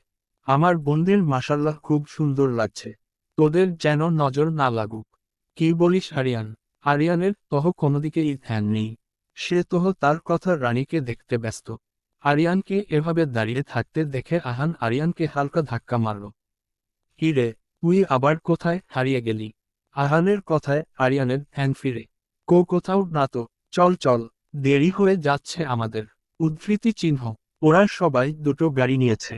আমার বোনদের মাশাল্লাহ খুব সুন্দর লাগছে, তোদের যেন নজর না লাগুক। কি বলিস আরিয়ান? আরিয়ানের তহ কোনোদিকেই ধ্যান নেই। সে তহ তার কথা রানীকে দেখতে ব্যস্ত। আরিয়ানকে এভাবে দাঁড়িয়ে থাকতে দেখে আহান আরিয়ানকে হালকা ধাক্কা মারল। কি রে, তুই আবার কোথায় হারিয়ে গেলি? আহানের কথায় আরিয়ানের ধ্যান ফিরে। কোথাও না তো, চল চল, দেরি হয়ে যাচ্ছে আমাদের। উদ্ধৃতি চিহ্ন, ওরা সবাই দুটো গাড়ি নিয়েছে।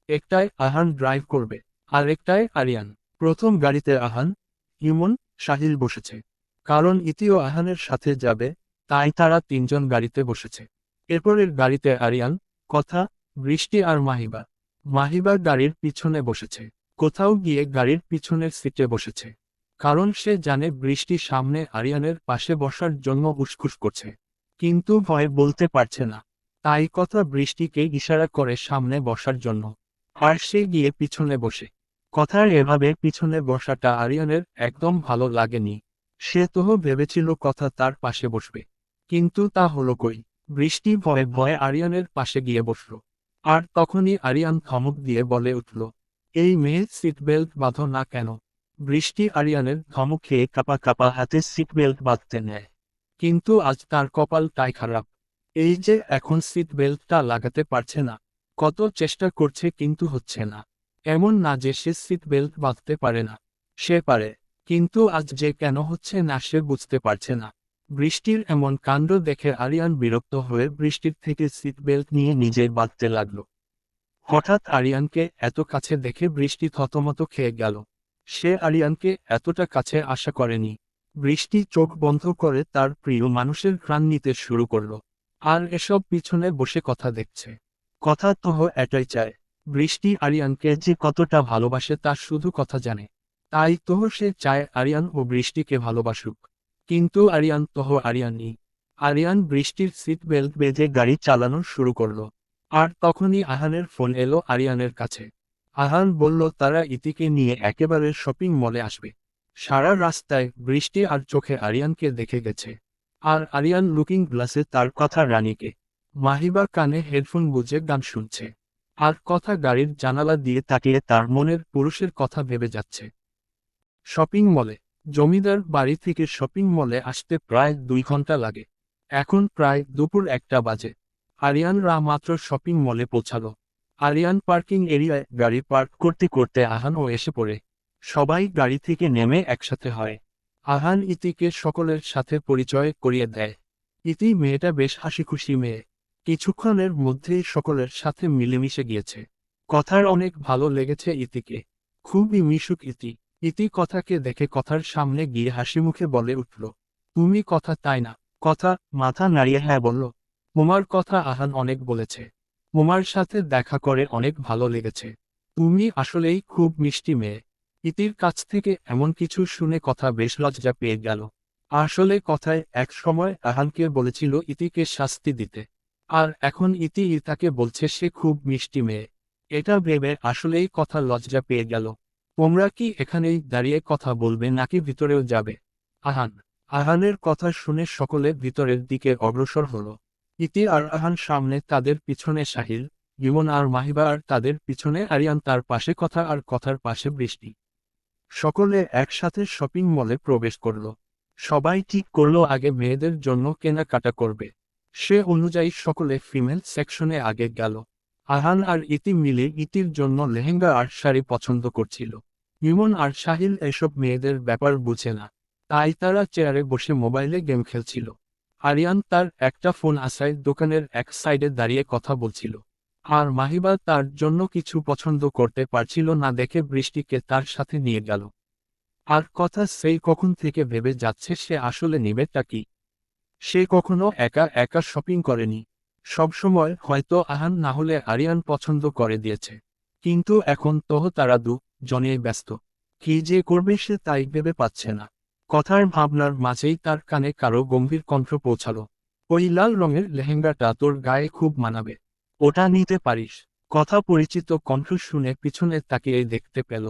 একটায় আহান ড্রাইভ করবে, আর একটায় আরিয়ান। প্রথম গাড়িতে আহান, ইমন, সাহিল বসেছে। কারণ ইতিও আহানের সাথে যাবে, তাই তারা তিনজন গাড়িতে বসেছে। এরপরের গাড়িতে আরিয়ান, কথা, বৃষ্টি আর মাহিবা। মাহিবা গাড়ির পিছনে বসেছে। কোথাও গিয়ে গাড়ির পিছনের সিটে বসেছে। কারণ সে জানে বৃষ্টি সামনে আরিয়ানের পাশে বসার জন্য উসখুস করছে, কিন্তু ভয় বলতে পারছে না। তাই কথা বৃষ্টিকে ইশারা করে সামনে বসার জন্য। আর সে গিয়ে পিছনে বসে। কথার এভাবে পিছনে বসাটা আরিয়ানের একদম ভালো লাগেনি। সে তো ভেবেছিল কথা তার পাশে বসবে, কিন্তু তা হলো কই। বৃষ্টি ভয়ে ভয়ে আরিয়ানের পাশে গিয়ে বসল। আর তখনই আরিয়ান ধমক দিয়ে বলে উঠল, এই মেয়ে সিট বেল্ট বাঁধো না কেন? বৃষ্টি আরিয়ানের ধমক খেয়ে কাপা কাপা হাতে সিট বেল্ট বাঁধতে নেয়। কিন্তু আজ তার কপালটাই খারাপ। এই যে এখন সিট বেল্টটা লাগাতে পারছে না। কত চেষ্টা করছে কিন্তু হচ্ছে না। এমন না যে সে সিট বেল্ট বাঁধতে পারে না, সে পারে। কিন্তু আজ যে কেন হচ্ছে না সে বুঝতে পারছে না। বৃষ্টির এমন কাণ্ড দেখে আরিয়ান বিরক্ত হয়ে বৃষ্টির থেকে সিট বেল্ট নিয়ে নিজে বাঁধতে লাগলো। হঠাৎ আরিয়ানকে এত কাছে দেখে বৃষ্টি থতমত খেয়ে গেল। সে আরিয়ানকে এতটা কাছে আশা করেনি। বৃষ্টি চোখ বন্ধ করে তার প্রিয় মানুষের ঘ্রাণ নিতে শুরু করলো। আর এসব পিছনে বসে কথা দেখছে। কথা তহ এটাই চায়, বৃষ্টি আরিয়ানকে যে কতটা ভালোবাসে তা শুধু কথা জানে। তাই তহ সে চায় আরিয়ান ও বৃষ্টিকে ভালোবাসুক। কিন্তু আরিয়ান তহ আরিয়ানই। আরিয়ান বৃষ্টির সিট বেল্ট বেঁধে গাড়ি চালানো শুরু করলো। আর তখনই আহানের ফোন এলো আরিয়ানের কাছে। আহান বলল তারা ইতিকে নিয়ে একেবারে শপিং মলে আসবে। সারা রাস্তায় বৃষ্টি আর চোখে আরিয়ানকে দেখে গেছে। আর আরিয়ান লুকিং গ্লাসে তার কথা রানীকে। মাহিবা কানে হেডফোন গুঁজে গান শুনছে। আর কথা গাড়ির জানালা দিয়ে তাকিয়ে তার মনের পুরুষের কথা ভেবে যাচ্ছে। শপিং মলে। জমিদার বাড়ি থেকে শপিং মলে আসতে প্রায় 2 ঘন্টা লাগে। এখন প্রায় দুপুর 1টা বাজে। আরিয়ানরা মাত্র শপিং মলে পৌঁছালো। আরিয়ান পার্কিং এরিয়ায় গাড়ি পার্ক করতে করতে আহানও এসে পড়ে। সবাই গাড়ি থেকে নেমে একসাথে হয়। আহান ইতিকে সকলের সাথে পরিচয় করিয়ে দেয়। ইতি মেয়েটা বেশ হাসিখুশি মেয়ে। কিছুক্ষণের মধ্যেই সকলের সাথে মিলেমিশে গিয়েছে। কথার অনেক ভালো লেগেছে ইতিকে। খুবই মিশুক ইতি। ইতি কথাকে দেখে কথার সামনে গিয়ে হাসিমুখে বলে উঠল, তুমি কথা তাই না? কথা মাথা নাড়িয়ে হ্যাঁ বলল। তোমার কথা আহান অনেক বলেছে। তোমার সাথে দেখা করে অনেক ভালো লেগেছে। তুমি আসলেই খুব মিষ্টি মেয়ে। ইতির কাছ থেকে এমন কিছু শুনে কথা বেশ লজ্জা পেয়ে গেল। আসলে কথায় এক সময় আহানকে বলেছিল ইতিকে শাস্তি দিতে, আর এখন ইতি তাকে বলছে সে খুব মিষ্টি মেয়ে। এটা ভেবে আসলেই কথা লজ্জা পেয়ে গেল। তোমরা কি এখানেই দাঁড়িয়ে কথা বলবে নাকি ভিতরেও যাবে? আহান আহানের কথা শুনে সকলে ভিতরের দিকে অগ্রসর হলো। ইতি আর আহান সামনে, তাদের পিছনে সাহিল, ইমন আর মাহিবা, আর তাদের পিছনে আরিয়ান, তার পাশে কথা আর কথার পাশে বৃষ্টি। সকলে একসাথে শপিং মলে প্রবেশ করল। সবাই ঠিক করলো আগে মেয়েদের জন্য কেনাকাটা করবে। সে অনুযায়ী সকলে ফিমেল সেকশনে আগে গেল। আহান আর ইতি মিলে ইতির জন্য লেহেঙ্গা আর শাড়ি পছন্দ করছিল। ইমন আর সাহিল এসব মেয়েদের ব্যাপার বুঝে না, তাই তারা চেয়ারে বসে মোবাইলে গেম খেলছিল। আরিয়ান তার একটা ফোন আসায় দোকানের এক সাইডে দাঁড়িয়ে কথা বলছিল। আর মাহিবা তার জন্য কিছু পছন্দ করতে পারছিল না দেখে বৃষ্টিকে তার সাথে নিয়ে গেল। আর কথা সেই কখন থেকে ভেবে যাচ্ছে সে আসলে নিবেটা কি। সে কখনো একা একা শপিং করেনি। সবসময় হয়তো আহান না হলে আরিয়ান পছন্দ করে দিয়েছে, কিন্তু এখন তো তারা জনেই ব্যস্ত। কি যে করবে সে তাই ভেবে পাচ্ছে না। কথার ভাবনার মাঝেই তার কানে কারো গম্ভীর কণ্ঠ পৌঁছালো, ওই লাল রঙের লেহেঙ্গাটা তোর গায়ে খুব মানাবে, ওটা নিতে পারিস। কথা পরিচিত কণ্ঠ শুনে পিছনে তাকিয়ে দেখতে পেল